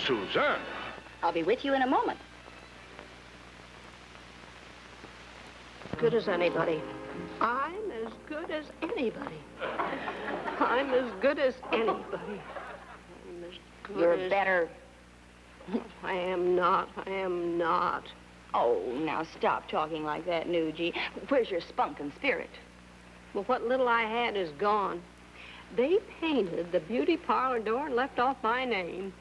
Susanna. I'll be with you in a moment. Good as anybody. I'm as good as anybody. I'm as good as anybody. I'm as good You're better. I am not. I am not. Oh, now stop talking like that, Nugie. Where's your spunk and spirit? Well, what little I had is gone. They painted the beauty parlor door and left off my name.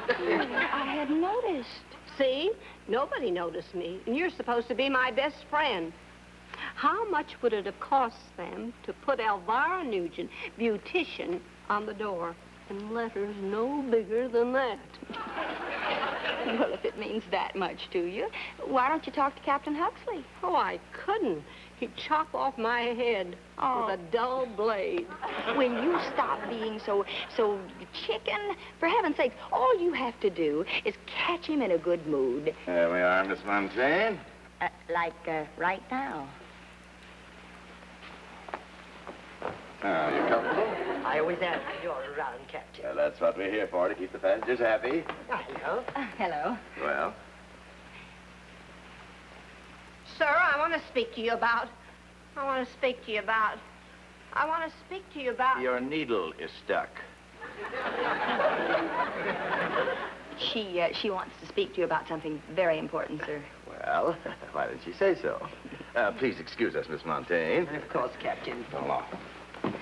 I hadn't noticed. See? Nobody noticed me, and you're supposed to be my best friend. How much would it have cost them to put Elvira Nugent, beautician, on the door? And letters no bigger than that. Well, if it means that much to you, why don't you talk to Captain Huxley? Oh, I couldn't. He'd chop off my head with a dull blade. Will you stop being so chicken? For heaven's sake, all you have to do is catch him in a good mood. There we are, Miss Montaigne. Right now. Now, you comfortable? I always am. You're around, Captain. Well, that's what we're here for, to keep the passengers happy. Hello. Hello. Well? Sir, I want to speak to you about... Your needle is stuck. She wants to speak to you about something very important, sir. Well, why didn't she say so? Please excuse us, Miss Montaigne. Of course, Captain. So long. All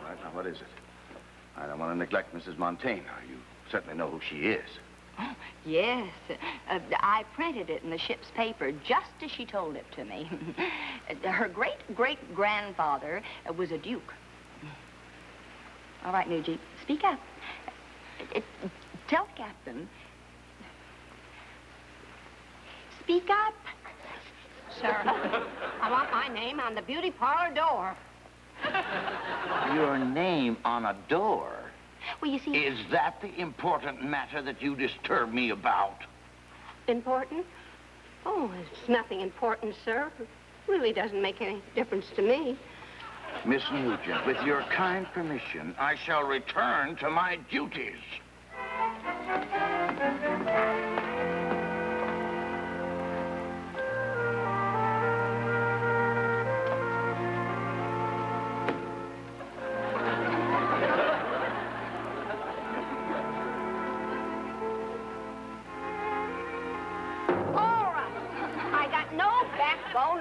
right, now, what is it? I don't want to neglect Mrs. Montaigne. You certainly know who she is. Oh, yes. I printed it in the ship's paper just as she told it to me. Her great-great-grandfather was a duke. All right, Nugie, speak up. Tell the captain. Speak up. Sir, I want my name on the beauty parlor door. Your name on a door? Well, you see... Is that the important matter that you disturb me about? Important? Oh, it's nothing important, sir. It really doesn't make any difference to me. Miss Nugent, with your kind permission, I shall return to my duties.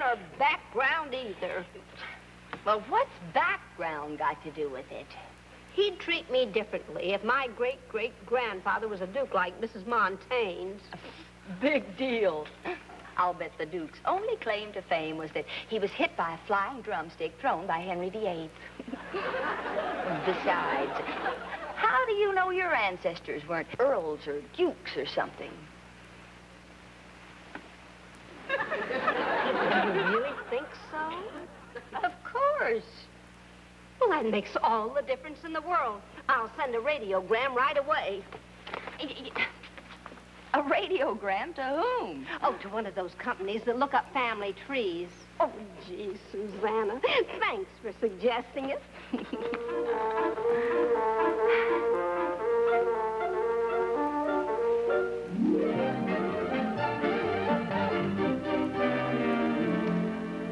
Or background either. Well, what's background got to do with it? He'd treat me differently if my great-great-grandfather was a duke like Mrs. Montaigne's. Big deal. I'll bet the Duke's only claim to fame was that he was hit by a flying drumstick thrown by Henry VIII. Besides, how do you know your ancestors weren't earls or dukes or something? You really think so? Of course. Well, that makes all the difference in the world. I'll send a radiogram right away. A radiogram to whom? Oh, to one of those companies that look up family trees. Oh, gee, Susanna, thanks for suggesting it.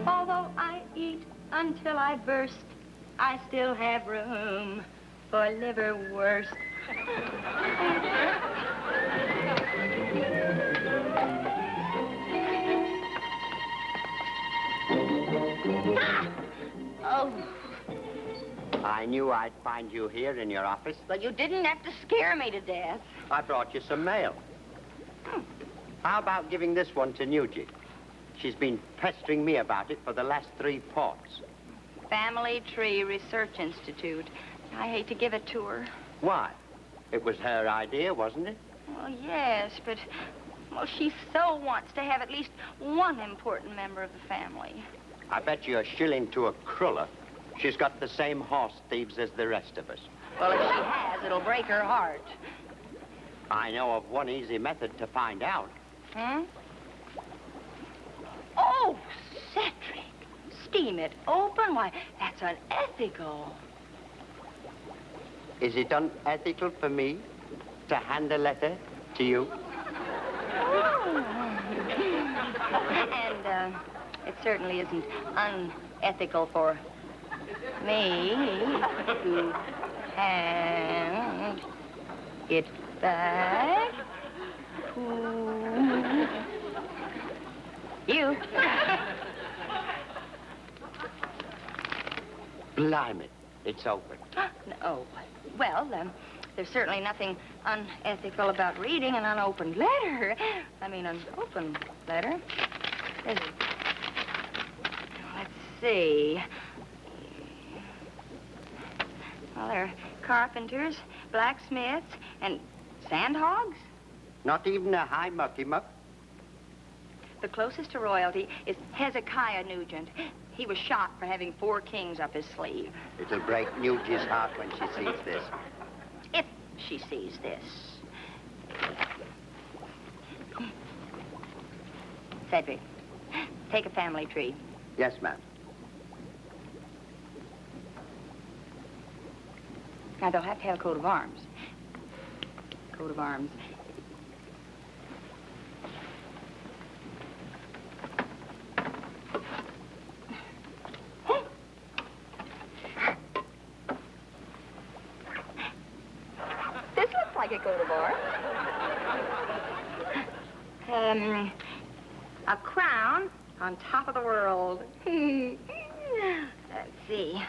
Although I eat until I burst, I still have room for liverwurst. Oh. I knew I'd find you here in your office. But you didn't have to scare me to death. I brought you some mail. How about giving this one to Nugie? She's been pestering me about it for the last 3 ports. Family Tree Research Institute. I hate to give it to her. Why? It was her idea, wasn't it? Well, yes, but... Well, she so wants to have at least one important member of the family. I bet you a shilling to a cruller she's got the same horse thieves as the rest of us. Well, if she has, it'll break her heart. I know of one easy method to find out. Hmm? Oh, Cedric. Steam it open? Why, that's unethical. Is it unethical for me to hand a letter to you? And it certainly isn't unethical for me to hand it back to you. Blimey, it's open. Oh, well, there's certainly nothing unethical about reading an unopened letter. I mean, an open letter. Is it? Let's see. Well, there are carpenters, blacksmiths, and sandhogs. Not even a high mucky-muck? The closest to royalty is Hezekiah Nugent. He was shot for having 4 kings up his sleeve. It'll break Nugie's heart when she sees this. If she sees this. Cedric, take a family tree. Yes, ma'am. Now, they'll have to have a coat of arms. Coat of arms. This looks like a coat of arms. A crown on top of the world. Let's see.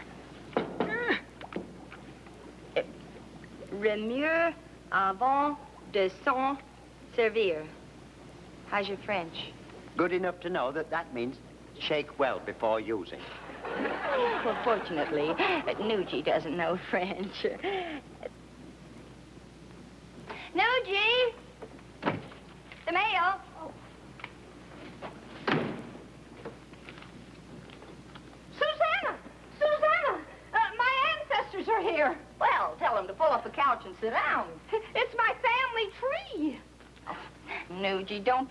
Remue avant de s'en servir. How's your French? Good enough to know that that means shake well before using. Well, fortunately, Nugie doesn't know French. Nugie! The mail. Susanna! Susanna! My ancestors are here. Well, tell him to pull up the couch and sit down. It's my family tree. Oh, Nugie, don't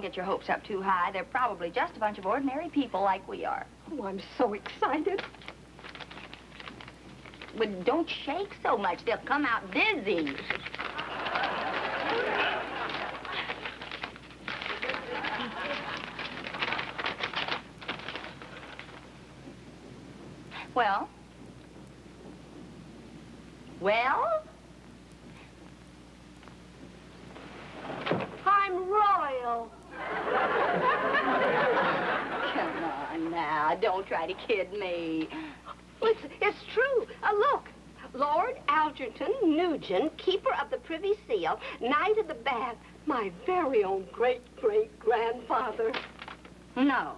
get your hopes up too high. They're probably just a bunch of ordinary people like we are. Oh, I'm so excited. But don't shake so much. They'll come out dizzy. Well? Well? I'm royal. Come on now, don't try to kid me. It's true. Look. Lord Algernon Nugent, keeper of the Privy Seal, Knight of the Bath, my very own great-great-grandfather. No.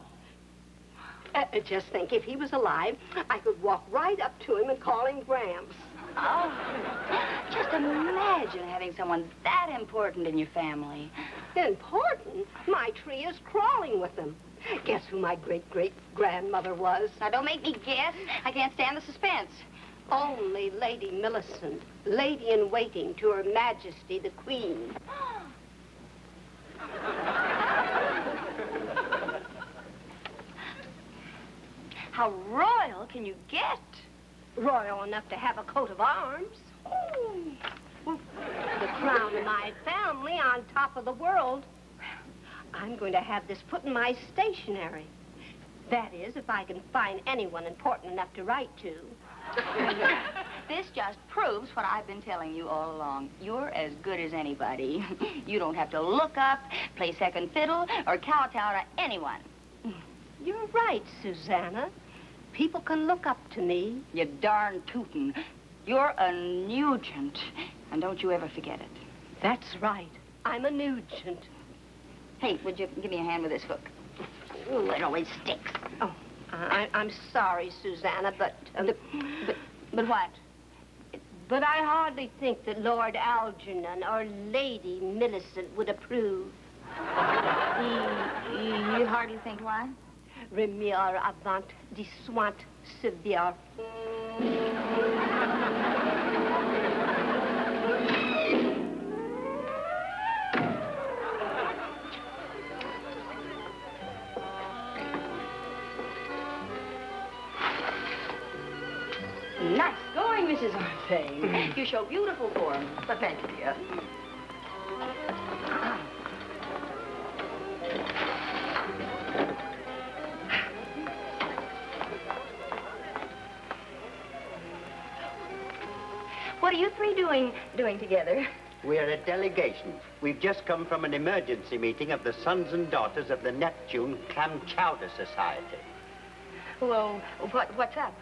Just think, if he was alive, I could walk right up to him and call him Gramps. Oh, just imagine having someone that important in your family. Important? My tree is crawling with them. Guess who my great-great-grandmother was? Now, don't make me guess. I can't stand the suspense. Only Lady Millicent, lady-in-waiting to Her Majesty the Queen. How royal can you get? Royal enough to have a coat of arms. Oh. Well, the crown of my family on top of the world. I'm going to have this put in my stationery. That is, if I can find anyone important enough to write to. This just proves what I've been telling you all along. You're as good as anybody. You don't have to look up, play second fiddle, or kowtow to anyone. You're right, Susanna. People can look up to me. You darn tootin'. You're a Nugent, and don't you ever forget it. That's right. I'm a Nugent. Hey, would you give me a hand with this hook? Ooh, it always sticks. Oh, I'm sorry, Susanna, but what? But I hardly think that Lord Algernon or Lady Millicent would approve. You hardly think why? Remire avant de soint severe. Nice going. doing, Mrs. Arthane? You show beautiful form. But thank you, dear. What are you three doing together? We're a delegation. We've just come from an emergency meeting of the sons and daughters of the Neptune Clam Chowder Society. Well, what's up?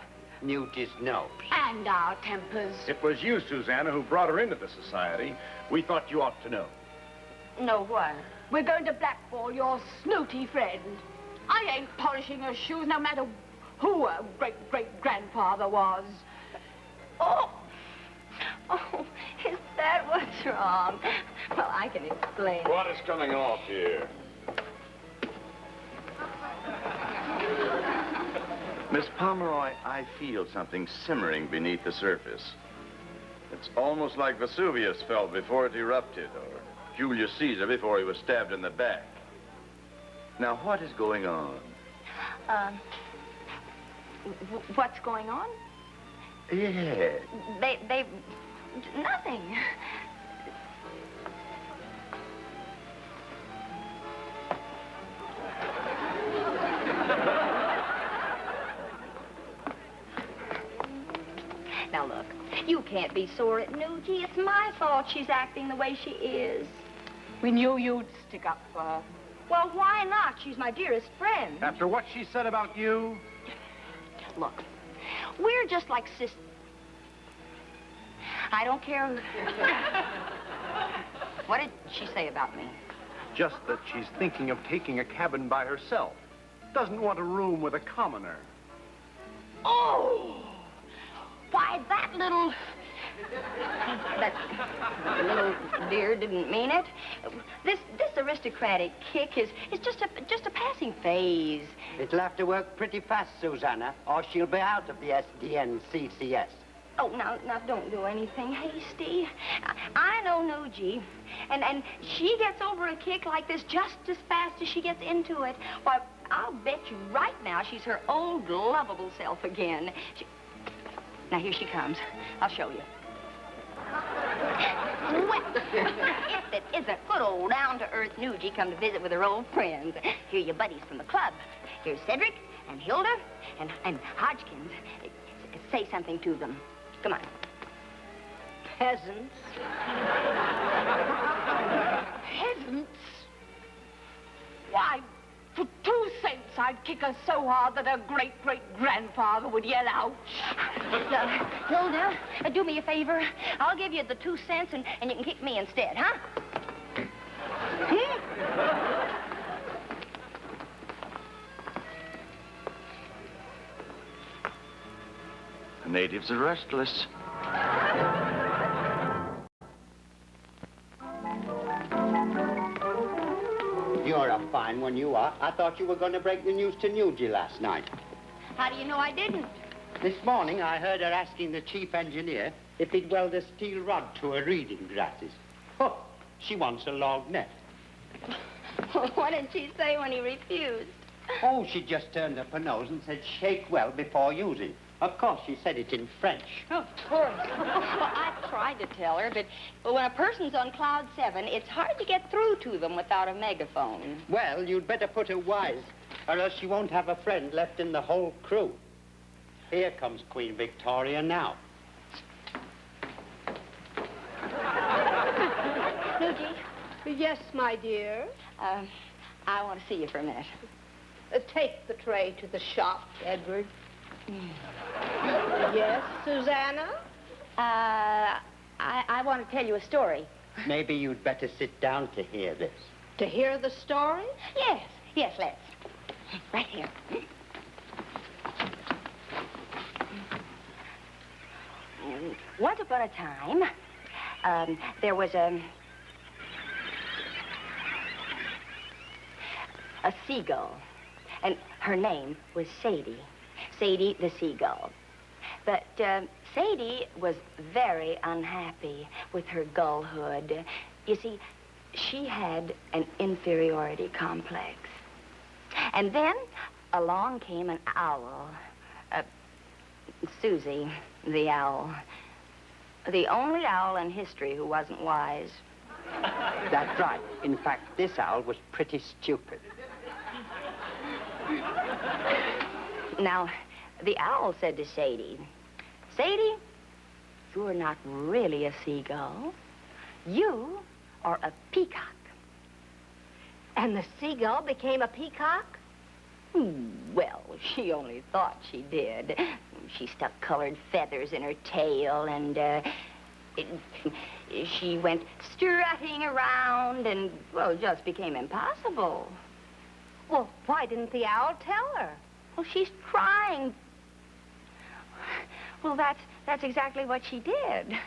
Nugent's nose. And our tempers. It was you, Susanna, who brought her into the society. We thought you ought to know. No, what? We're going to blackball your snooty friend. I ain't polishing her shoes no matter who her great-great-grandfather was. Oh! Oh, is that what's wrong? Well, I can explain. What is coming off here? Miss Pomeroy, I feel something simmering beneath the surface. It's almost like Vesuvius fell before it erupted, or Julius Caesar before he was stabbed in the back. Now, what is going on? What's going on? Yeah. They nothing. Now look, you can't be sore at Nugie. It's my fault she's acting the way she is. We knew you'd stick up for her. Well, why not? She's my dearest friend. After what she said about you? Look, we're just like sisters. I don't care who... What did she say about me? Just that she's thinking of taking a cabin by herself. Doesn't want a room with a commoner. Oh! Why, that little dear didn't mean it. This aristocratic kick is just a passing phase. It'll have to work pretty fast, Susanna, or she'll be out of the SDNCCS. Oh, now, don't do anything hasty. I know Nugie, and she gets over a kick like this just as fast as she gets into it. Why, I'll bet you right now she's her old lovable self again. Now, here she comes. I'll show you. Well, if it isn't good old down-to-earth Nugie come to visit with her old friends. Here are your buddies from the club. Here's Cedric and Hilda and Hodgkins. Say something to them. Come on. Peasants. Peasants? Why, for 2 cents, I'd kick her so hard that her great-great-grandfather would yell out. Hilda, do me a favor. I'll give you the 2 cents, and you can kick me instead, huh? The natives are restless. You're a fine one, you are. I thought you were going to break the news to Nugie last night. How do you know I didn't? This morning, I heard her asking the chief engineer if he'd weld a steel rod to her reading glasses. Oh, she wants a log net. What did she say when he refused? Oh, she just turned up her nose and said, shake well before using. Of course, she said it in French. Of course. Well, I tried to tell her, but when a person's on cloud 7, it's hard to get through to them without a megaphone. Well, you'd better put her wise, or else she won't have a friend left in the whole crew. Here comes Queen Victoria now. Nugie? Yes, my dear. I want to see you for a minute. Take the tray to the shop, Edward. Yes, Susanna? I want to tell you a story. Maybe you'd better sit down to hear this. To hear the story? Yes, let's. Right here. Once upon a time, there was a seagull, and her name was Sadie. Sadie the seagull. But Sadie was very unhappy with her gullhood. You see, she had an inferiority complex. And then along came an owl. Susie, the owl. The only owl in history who wasn't wise. That's right. In fact, this owl was pretty stupid. Now, the owl said to Sadie, Sadie, you're not really a seagull. You are a peacock. And the seagull became a peacock? Well, she only thought she did. She stuck colored feathers in her tail, and she went strutting around, and, well, it just became impossible. Well, why didn't the owl tell her? Well, she's trying. Well, that's exactly what she did.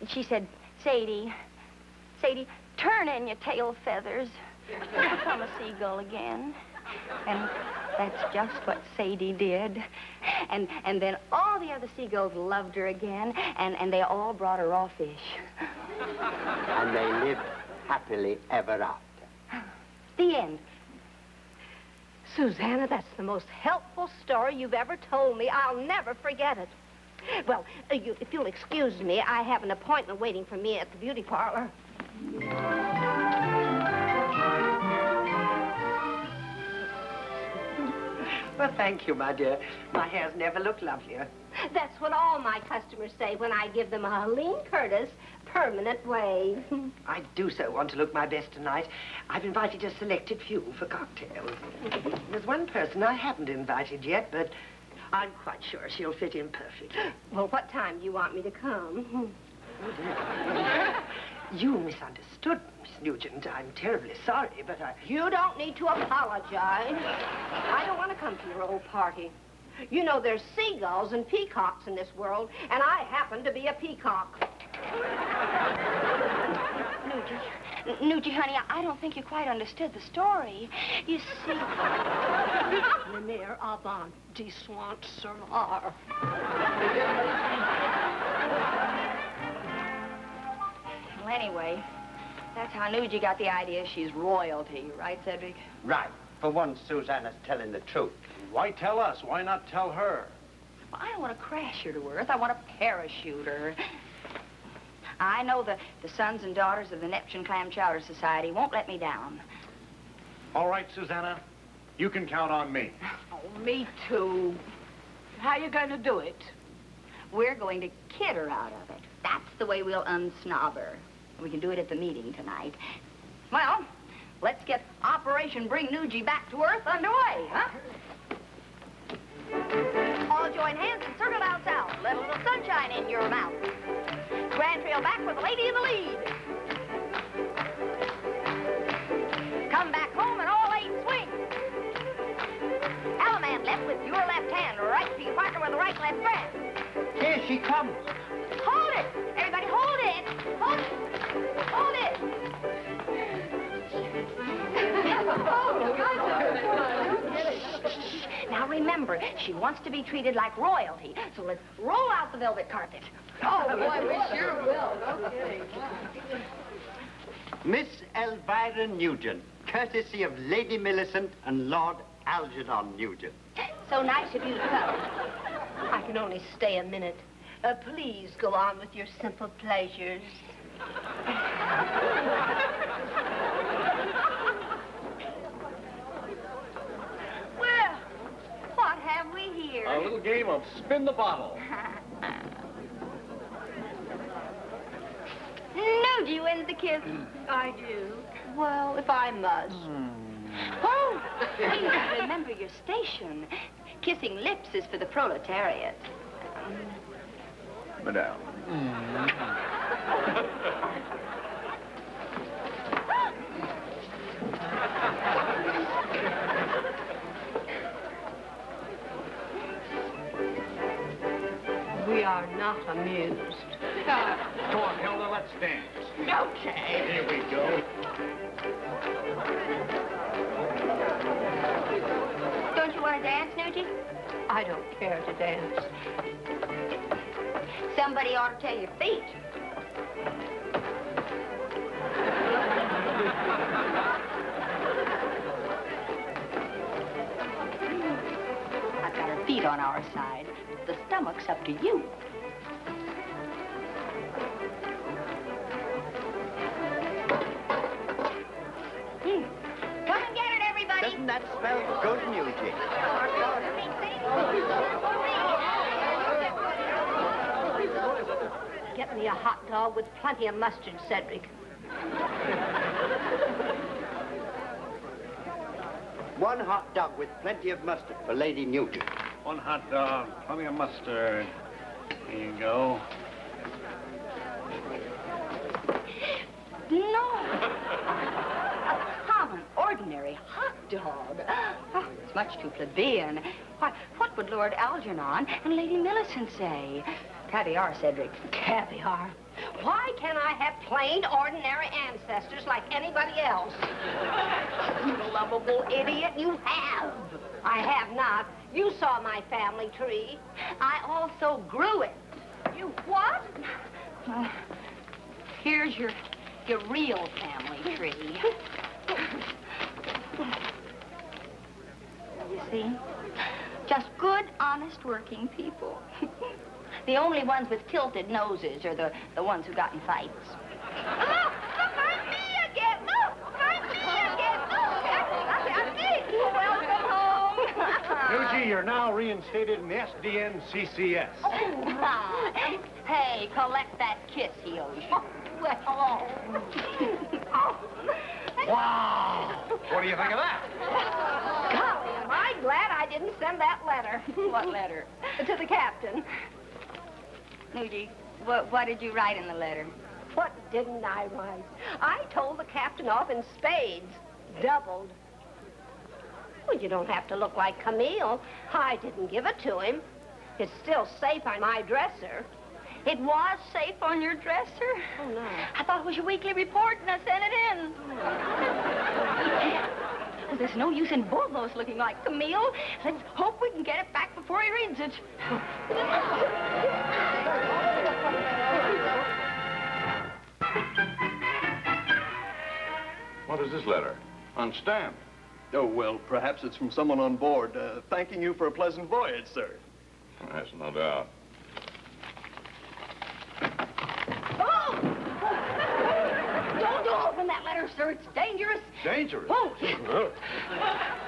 She said, Sadie, turn in your tail feathers. Become a seagull again. And that's just what Sadie did. And then all the other seagulls loved her again, and they all brought her raw fish. And they lived happily ever after. The end. Susanna, that's the most helpful story you've ever told me. I'll never forget it. Well, if you'll excuse me, I have an appointment waiting for me at the beauty parlor. Well, thank you, my dear. My hair's never looked lovelier. That's what all my customers say when I give them a Helene Curtis permanent wave. I do so want to look my best tonight. I've invited a selected few for cocktails. There's one person I haven't invited yet, but I'm quite sure she'll fit in perfectly. Well, what time do you want me to come? You misunderstood, Miss Nugent. I'm terribly sorry, but You don't need to apologize. I don't want to come to your old party. You know, there's seagulls and peacocks in this world, and I happen to be a peacock. Nugie, honey, I don't think you quite understood the story. You see... Lumière avant dissoint soir. Well, anyway, that's how Nugie got the idea she's royalty, right, Cedric? Right. For once, Susanna's telling the truth. Why tell us? Why not tell her? Well, I don't want to crash her to Earth. I want to parachute her. I know the sons and daughters of the Neptune Clam Chowder Society won't let me down. All right, Susanna. You can count on me. Oh, me too. How you going to do it? We're going to kid her out of it. That's the way we'll unsnob her. We can do it at the meeting tonight. Well, let's get Operation Bring Nugie Back to Earth underway, huh? All join hands and circle out south. Let a little sunshine in your mouth. Grand trail back with the lady in the lead. Come back home and all eight swing. Alaman left with your left hand. Right to your partner with the right left friend. Here she comes. Hold it! Everybody hold it! Hold it! Hold it! Now remember, she wants to be treated like royalty, so let's roll out the velvet carpet. Oh, boy, we sure will. No kidding. Miss Elvira Nugent, courtesy of Lady Millicent and Lord Algernon Nugent. So nice of you to come. I can only stay a minute. Please go on with your simple pleasures. Well, what have we here? A little game of spin the bottle. Nugie wins the kiss. I do. Well, if I must. Oh, please remember your station. Kissing lips is for the proletariat. Madame. We are not amused. Come on, Hilda, let's dance. Okay. Here we go. Don't you want to dance, Nugie? I don't care to dance. Somebody ought to tell your feet. I've got her feet on our side. The stomach's up to you. Come and get it, everybody. Doesn't that smell good, Eugene? Get me a hot dog with plenty of mustard, Cedric. One hot dog with plenty of mustard for Lady Nugent. One hot dog, plenty of mustard. Here you go. No. A common, ordinary hot dog. Oh, it's much too plebeian. Why, what would Lord Algernon and Lady Millicent say? Caviar, Cedric. Caviar. Why can't I have plain, ordinary ancestors like anybody else? You lovable idiot, you have. I have not. You saw my family tree. I also grew it. You what? Here's your real family tree. You see? Just good, honest working people. The only ones with tilted noses are the ones who got in fights. Look, I'm me again. Look, I'm me again. Look, I'm me. Welcome home. Eugene, you're now reinstated in the SDN-CCS. Oh, hey, collect that kiss he owes you. Well, Wow! What do you think of that? Golly, am I glad I didn't send that letter. What letter? To the captain. Nugie, what did you write in the letter? What didn't I write? I told the captain off in spades. Doubled. Well, you don't have to look like Camille. I didn't give it to him. It's still safe on my dresser. It was safe on your dresser? Oh, no. I thought it was your weekly report, and I sent it in. Well, there's no use in Bolos looking like Camille. Let's hope we can get it back before he reads it. What is this letter? Unstamped. Oh, well, perhaps it's from someone on board, thanking you for a pleasant voyage, sir. That's no doubt. Oh! Don't open that letter, sir. It's dangerous. Dangerous? Oh,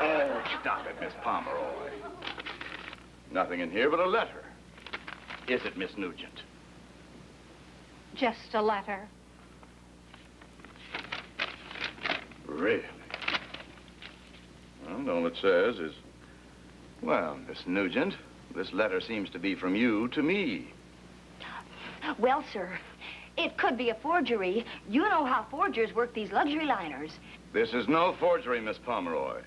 Oh, stop it, Miss Pomeroy. Nothing in here but a letter. Is it, Miss Nugent? Just a letter. Really? Well, all it says is, well, Miss Nugent, this letter seems to be from you to me. well, sir, it could be a forgery. You know how forgers work these luxury liners. This is no forgery, Miss Pomeroy.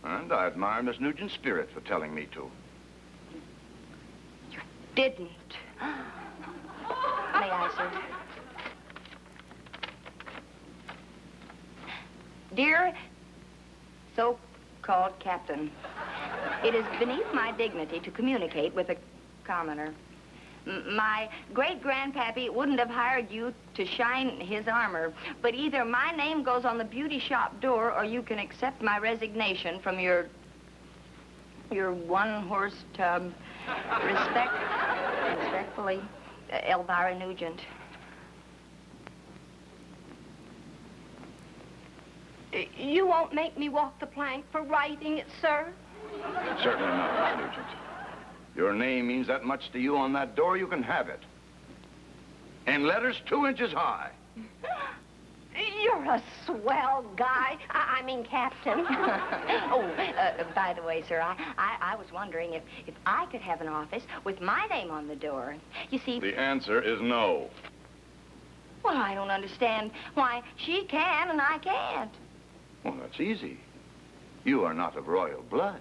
And I admire Miss Nugent's spirit for telling me to. You didn't. May I, sir? Dear so-called captain, it is beneath my dignity to communicate with a commoner. My great-grandpappy wouldn't have hired you to shine his armor, but either my name goes on the beauty shop door or you can accept my resignation from your one-horse tub. Respectfully, Elvira Nugent. You won't make me walk the plank for writing it, sir? Certainly not, Miss Nugent. Your name means that much to you on that door, you can have it. In letters 2 inches high. You're a swell guy. I mean, captain. By the way, sir, I was wondering if I could have an office with my name on the door. You see... The answer is no. Well, I don't understand why she can and I can't. Well, that's easy. You are not of royal blood.